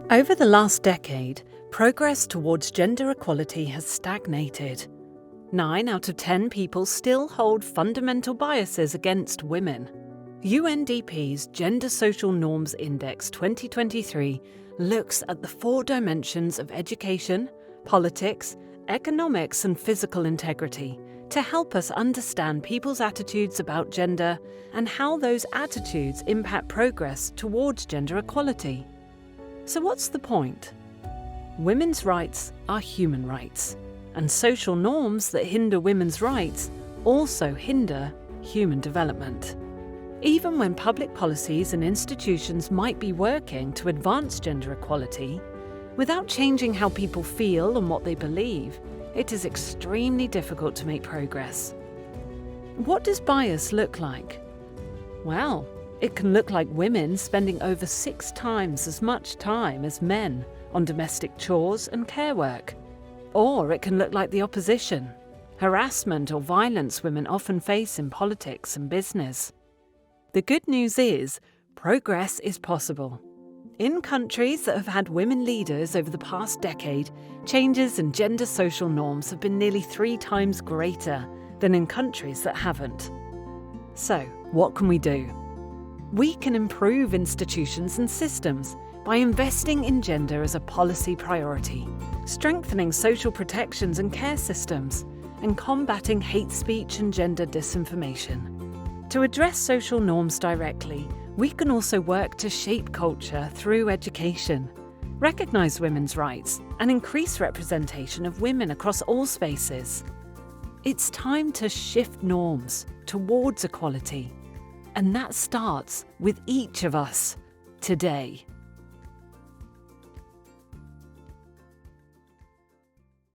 Over the last decade, progress towards gender equality has stagnated. 9 out of 10 people still hold fundamental biases against women. UNDP's Gender Social Norms Index 2023 looks at the 4 dimensions of education, politics, economics, and physical integrity to help us understand people's attitudes about gender and how those attitudes impact progress towards gender equality. So what's the point? Women's rights are human rights, and social norms that hinder women's rights also hinder human development. Even when public policies and institutions might be working to advance gender equality, without changing how people feel and what they believe, it is extremely difficult to make progress. What does bias look like? Well, it can look like women spending over 6 times as much time as men on domestic chores and care work. Or it can look like the opposition, harassment or violence women often face in politics and business. The good news is, progress is possible. In countries that have had women leaders over the past decade, changes in gender social norms have been nearly 3 times greater than in countries that haven't. So, what can we do? We can improve institutions and systems by investing in gender as a policy priority, strengthening social protections and care systems, and combating hate speech and gender disinformation. To address social norms directly, we can also work to shape culture through education, recognise women's rights, and increase representation of women across all spaces. It's time to shift norms towards equality, and that starts with each of us today.